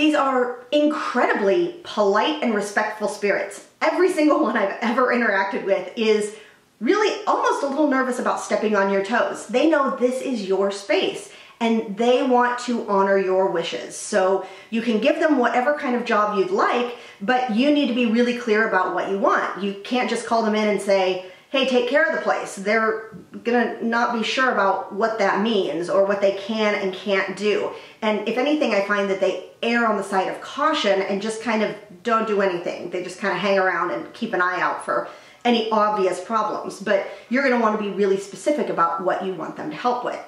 These are incredibly polite and respectful spirits. Every single one I've ever interacted with is really almost a little nervous about stepping on your toes. They know this is your space and they want to honor your wishes. So you can give them whatever kind of job you'd like, but you need to be really clear about what you want. You can't just call them in and say, hey, take care of the place. They're gonna not be sure about what that means or what they can and can't do. And if anything, I find that they err on the side of caution and just kind of don't do anything. They just kind of hang around and keep an eye out for any obvious problems. But you're gonna want to be really specific about what you want them to help with.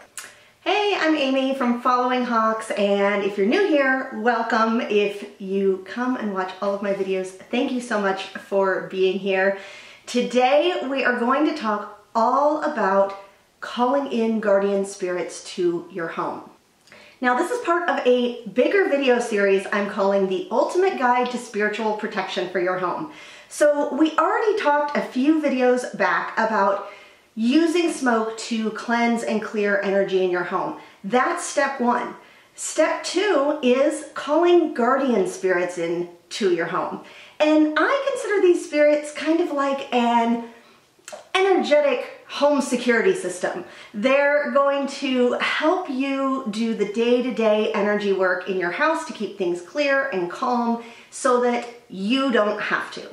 Hey, I'm Amy from Following Hawks, and if you're new here, welcome. If you come and watch all of my videos, thank you so much for being here. Today we are going to talk all about calling in guardian spirits to your home. Now this is part of a bigger video series I'm calling The Ultimate Guide to Spiritual Protection for Your Home. So we already talked a few videos back about using smoke to cleanse and clear energy in your home. That's step one. Step two is calling guardian spirits in to your home. And I consider these spirits kind of like an energetic home security system. They're going to help you do the day-to-day energy work in your house to keep things clear and calm so that you don't have to.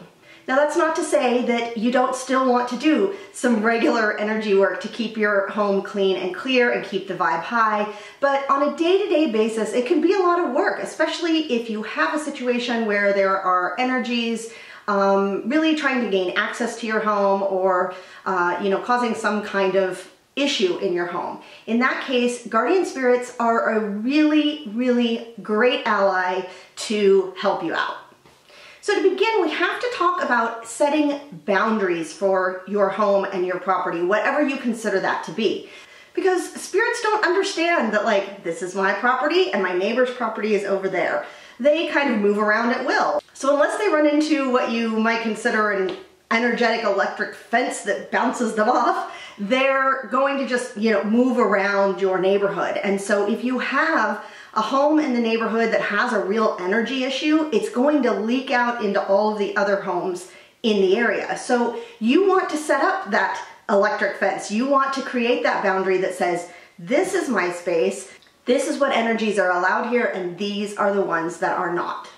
Now that's not to say that you don't still want to do some regular energy work to keep your home clean and clear and keep the vibe high, but on a day-to-day basis it can be a lot of work, especially if you have a situation where there are energies really trying to gain access to your home or causing some kind of issue in your home. In that case, guardian spirits are a really, really great ally to help you out. So to begin, we have to talk about setting boundaries for your home and your property, whatever you consider that to be. Because spirits don't understand that, like, this is my property and my neighbor's property is over there. They kind of move around at will. So unless they run into what you might consider an energetic electric fence that bounces them off, they're going to just, move around your neighborhood. And so if you have a home in the neighborhood that has a real energy issue, it's going to leak out into all of the other homes in the area. So you want to set up that electric fence. You want to create that boundary that says, this is my space, this is what energies are allowed here, and these are the ones that are not.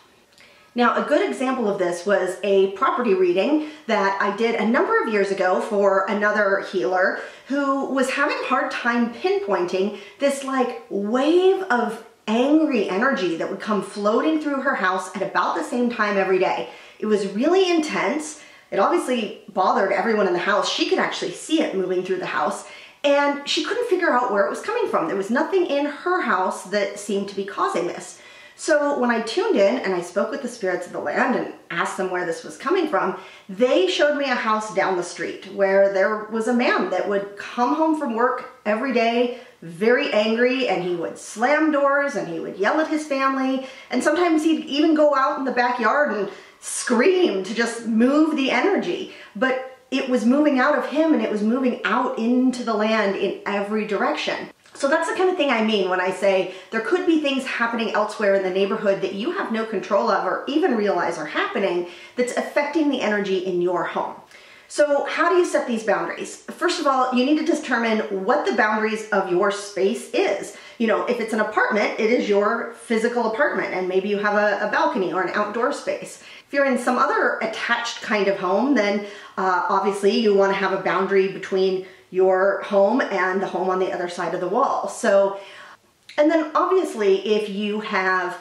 Now, a good example of this was a property reading that I did a number of years ago for another healer who was having a hard time pinpointing this like wave of angry energy that would come floating through her house at about the same time every day. It was really intense. It obviously bothered everyone in the house. She could actually see it moving through the house, and she couldn't figure out where it was coming from. There was nothing in her house that seemed to be causing this. So when I tuned in and I spoke with the spirits of the land and asked them where this was coming from, they showed me a house down the street where there was a man that would come home from work every day very angry, and he would slam doors and he would yell at his family, and sometimes he'd even go out in the backyard and scream to just move the energy. But it was moving out of him and it was moving out into the land in every direction. So that's the kind of thing I mean when I say there could be things happening elsewhere in the neighborhood that you have no control of or even realize are happening that's affecting the energy in your home. So how do you set these boundaries? First of all, you need to determine what the boundaries of your space is. If it's an apartment, it is your physical apartment, and maybe you have a balcony or an outdoor space. If you're in some other attached kind of home, then obviously you want to have a boundary between your home and the home on the other side of the wall. And then obviously if you have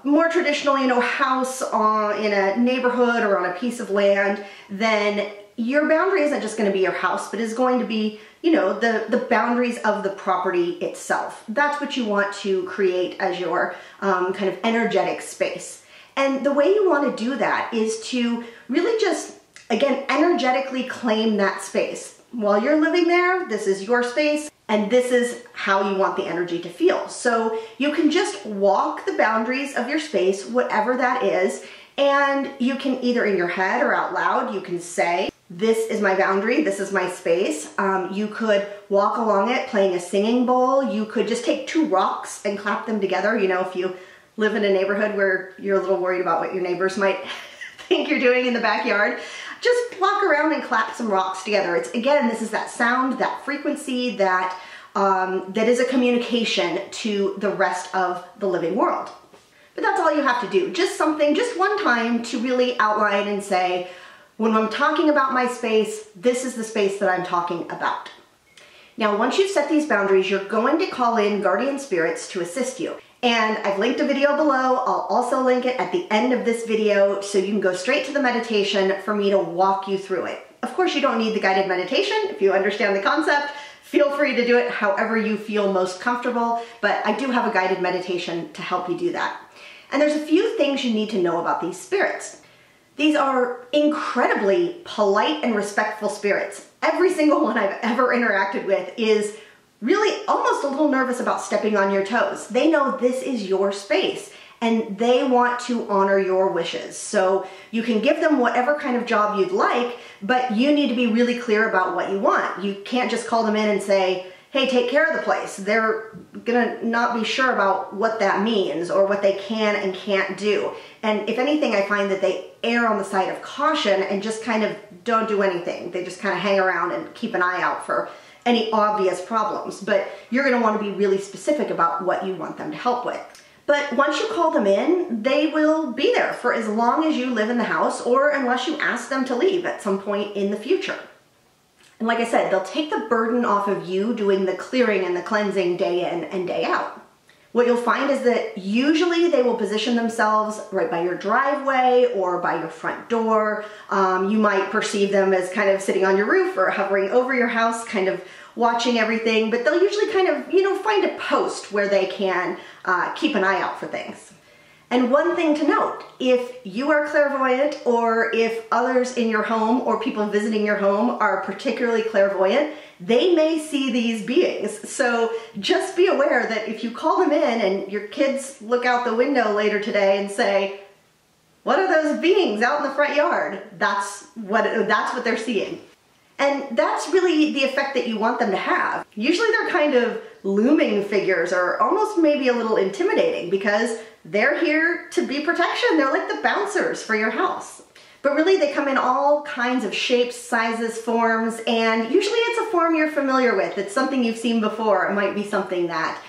more traditional, house in a neighborhood or on a piece of land, then your boundary isn't just going to be your house, but is going to be, the boundaries of the property itself. That's what you want to create as your kind of energetic space. And the way you want to do that is to really just, again, energetically claim that space. While you're living there, this is your space, and this is how you want the energy to feel. So you can just walk the boundaries of your space, whatever that is, and you can either in your head or out loud, you can say, this is my boundary, this is my space. You could walk along it playing a singing bowl. You could just take two rocks and clap them together. If you live in a neighborhood where you're a little worried about what your neighbors might think you're doing in the backyard, just walk around and clap some rocks together. It's, again, this is that sound, that frequency, that is a communication to the rest of the living world. But that's all you have to do. Just something, just one time to really outline and say, when I'm talking about my space, this is the space that I'm talking about. Now, once you've set these boundaries, you're going to call in guardian spirits to assist you. And I've linked a video below. I'll also link it at the end of this video so you can go straight to the meditation for me to walk you through it. Of course, you don't need the guided meditation. If you understand the concept, feel free to do it however you feel most comfortable, but I do have a guided meditation to help you do that. And there's a few things you need to know about these spirits. These are incredibly polite and respectful spirits. Every single one I've ever interacted with is really almost a little nervous about stepping on your toes. They know this is your space and they want to honor your wishes. So you can give them whatever kind of job you'd like, but you need to be really clear about what you want. You can't just call them in and say, hey, take care of the place. They're gonna not be sure about what that means or what they can and can't do. And if anything, I find that they err on the side of caution and just kind of don't do anything. They just kind of hang around and keep an eye out for any obvious problems. But you're gonna want to be really specific about what you want them to help with. But once you call them in, they will be there for as long as you live in the house or unless you ask them to leave at some point in the future. And like I said, they'll take the burden off of you doing the clearing and the cleansing day in and day out. What you'll find is that usually they will position themselves right by your driveway or by your front door. You might perceive them as kind of sitting on your roof or hovering over your house, kind of watching everything, but they'll usually kind of, find a post where they can keep an eye out for things. And one thing to note, if you are clairvoyant or if others in your home or people visiting your home are particularly clairvoyant, they may see these beings. So just be aware that if you call them in and your kids look out the window later today and say, what are those beings out in the front yard? That's what they're seeing. And that's really the effect that you want them to have. Usually they're kind of looming figures or almost maybe a little intimidating because they're here to be protection. They're like the bouncers for your house. But really they come in all kinds of shapes, sizes, forms, and usually it's a form you're familiar with. It's something you've seen before. It might be something that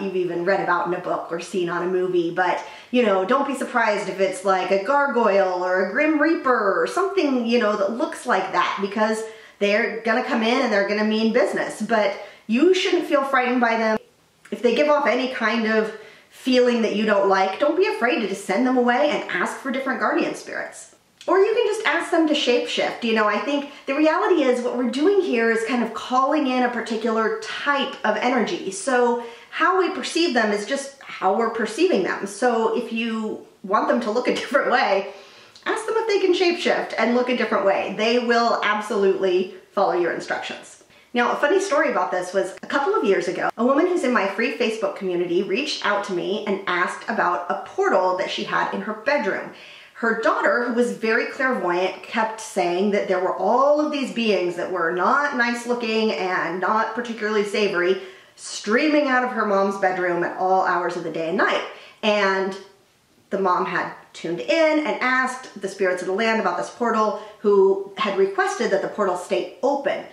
you've even read about in a book or seen on a movie, but don't be surprised if it's like a gargoyle or a grim reaper or something, that looks like that, because they're gonna come in and they're gonna mean business. But you shouldn't feel frightened by them. If they give off any kind of feeling that you don't like, don't be afraid to just send them away and ask for different guardian spirits. Or you can just ask them to shapeshift. I think the reality is what we're doing here is kind of calling in a particular type of energy. So how we perceive them is just how we're perceiving them. So if you want them to look a different way, ask them if they can shapeshift and look a different way. They will absolutely follow your instructions. Now, a funny story about this was a couple of years ago, a woman who's in my free Facebook community reached out to me and asked about a portal that she had in her bedroom. Her daughter, who was very clairvoyant, kept saying that there were all of these beings that were not nice looking and not particularly savory streaming out of her mom's bedroom at all hours of the day and night. And the mom had tuned in and asked the spirits of the land about this portal, who had requested that the portal stay open.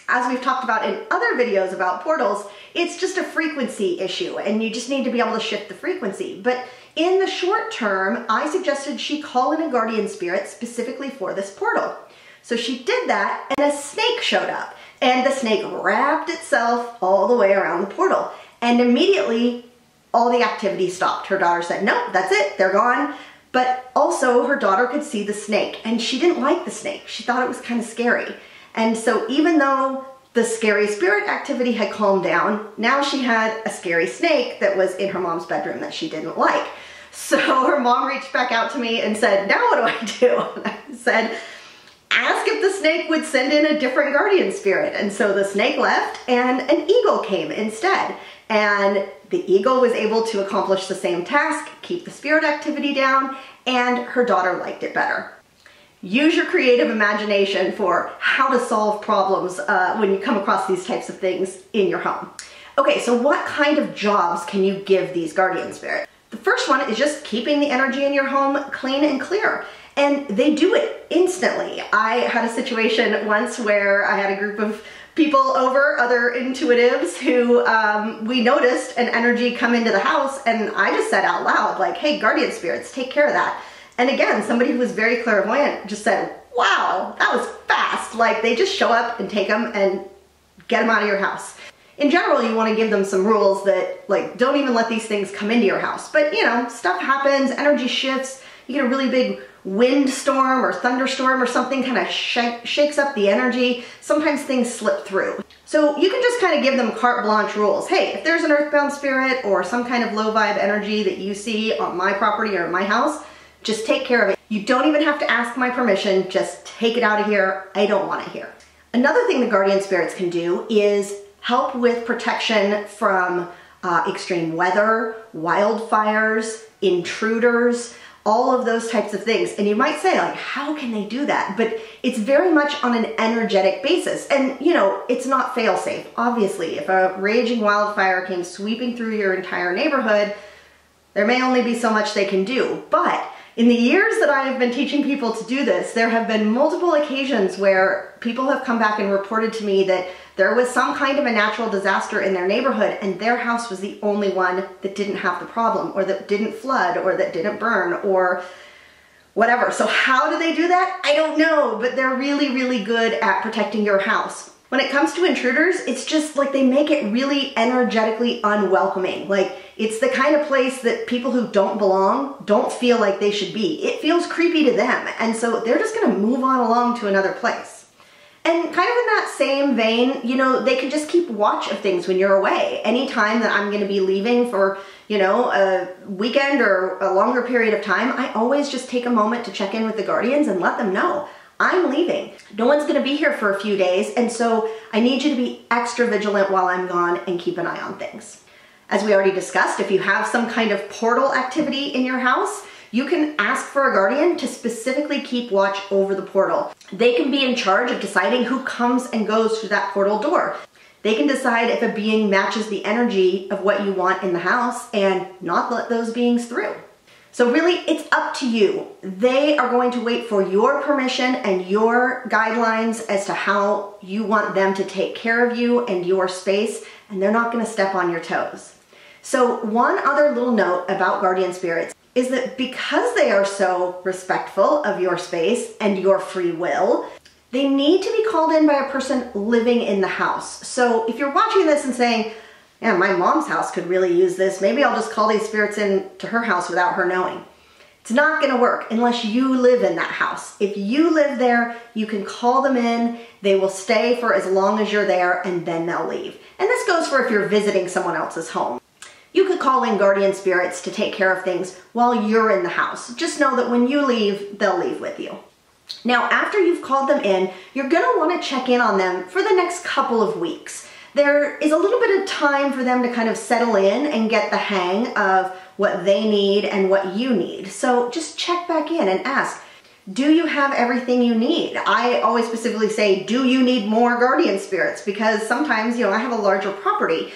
As we've talked about in other videos about portals, it's just a frequency issue and you just need to be able to shift the frequency. But in the short term, I suggested she call in a guardian spirit specifically for this portal. So she did that and a snake showed up, and the snake wrapped itself all the way around the portal, and immediately all the activity stopped. Her daughter said, no, that's it, they're gone. But also her daughter could see the snake and she didn't like the snake. She thought it was kind of scary. And so even though the scary spirit activity had calmed down, now she had a scary snake that was in her mom's bedroom that she didn't like. So her mom reached back out to me and said, now what do I do? And I said, ask if the snake would send in a different guardian spirit. And so the snake left and an eagle came instead. And the eagle was able to accomplish the same task, keep the spirit activity down, and her daughter liked it better. Use your creative imagination for how to solve problems when you come across these types of things in your home. Okay, so what kind of jobs can you give these guardian spirits? The first one is just keeping the energy in your home clean and clear. And they do it instantly. I had a situation once where I had a group of people over, other intuitives, who we noticed an energy come into the house, and I just said out loud, like, hey, guardian spirits, take care of that. And again, somebody who was very clairvoyant just said, wow, that was fast. Like, they just show up and take them and get them out of your house. In general, you want to give them some rules that, like, don't even let these things come into your house. But, you know, stuff happens, energy shifts, you get a really big windstorm or thunderstorm or something kind of shakes up the energy. Sometimes things slip through. So you can just kind of give them carte blanche rules. Hey, if there's an earthbound spirit or some kind of low vibe energy that you see on my property or my house, just take care of it. You don't even have to ask my permission, just take it out of here. I don't want it here. Another thing the guardian spirits can do is help with protection from extreme weather, wildfires, intruders, all of those types of things. And you might say, like, how can they do that? But it's very much on an energetic basis. And, you know, it's not fail-safe. Obviously, if a raging wildfire came sweeping through your entire neighborhood, there may only be so much they can do. But in the years that I have been teaching people to do this, there have been multiple occasions where people have come back and reported to me that there was some kind of a natural disaster in their neighborhood and their house was the only one that didn't have the problem, or that didn't flood, or that didn't burn, or whatever. So how do they do that? I don't know, but they're really, really good at protecting your house. When it comes to intruders, it's just like they make it really energetically unwelcoming. Like, it's the kind of place that people who don't belong don't feel like they should be. It feels creepy to them, and so they're just gonna move on along to another place. And kind of in that same vein, you know, they can just keep watch of things when you're away. Anytime that I'm gonna be leaving for, you know, a weekend or a longer period of time, I always just take a moment to check in with the guardians and let them know I'm leaving. No one's gonna be here for a few days, and so I need you to be extra vigilant while I'm gone and keep an eye on things. As we already discussed, if you have some kind of portal activity in your house, you can ask for a guardian to specifically keep watch over the portal. They can be in charge of deciding who comes and goes through that portal door. They can decide if a being matches the energy of what you want in the house and not let those beings through. So really, it's up to you. They are going to wait for your permission and your guidelines as to how you want them to take care of you and your space, and they're not going to step on your toes. So one other little note about guardian spirits is that because they are so respectful of your space and your free will, they need to be called in by a person living in the house. So if you're watching this and saying, yeah, my mom's house could really use this, maybe I'll just call these spirits in to her house without her knowing. It's not gonna work unless you live in that house. If you live there, you can call them in, they will stay for as long as you're there, and then they'll leave. And this goes for if you're visiting someone else's home. You could call in guardian spirits to take care of things while you're in the house. Just know that when you leave, they'll leave with you. Now, after you've called them in, you're gonna wanna check in on them for the next couple of weeks. There is a little bit of time for them to kind of settle in and get the hang of what they need and what you need. So just check back in and ask, do you have everything you need? I always specifically say, do you need more guardian spirits? Because sometimes, you know, I have a larger property.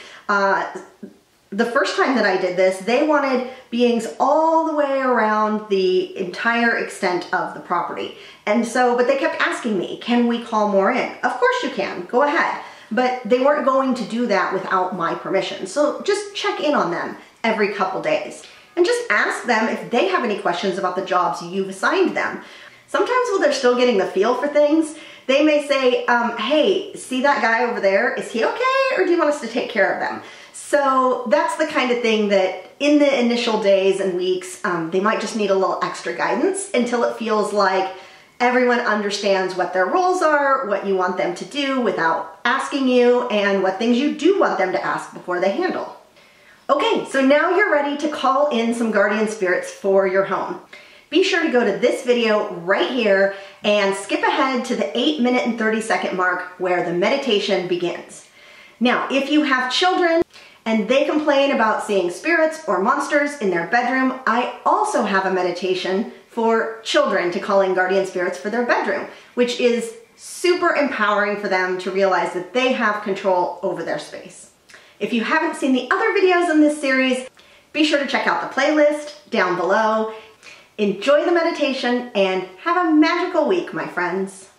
The first time that I did this, they wanted beings all the way around the entire extent of the property. And so, but they kept asking me, can we call more in? Of course you can, go ahead. But they weren't going to do that without my permission. So just check in on them every couple days. And just ask them if they have any questions about the jobs you've assigned them. Sometimes while they're still getting the feel for things, they may say, hey, see that guy over there? Is he okay? Or do you want us to take care of them? So that's the kind of thing that in the initial days and weeks, they might just need a little extra guidance until it feels like everyone understands what their roles are, what you want them to do without asking you, and what things you do want them to ask before they handle. Okay, so now you're ready to call in some guardian spirits for your home. Be sure to go to this video right here and skip ahead to the 8-minute and 30-second mark where the meditation begins. Now, if you have children and they complain about seeing spirits or monsters in their bedroom, I also have a meditation for children to call in guardian spirits for their bedroom, which is super empowering for them to realize that they have control over their space. If you haven't seen the other videos in this series, Be sure to check out the playlist down below. Enjoy the meditation and have a magical week, my friends.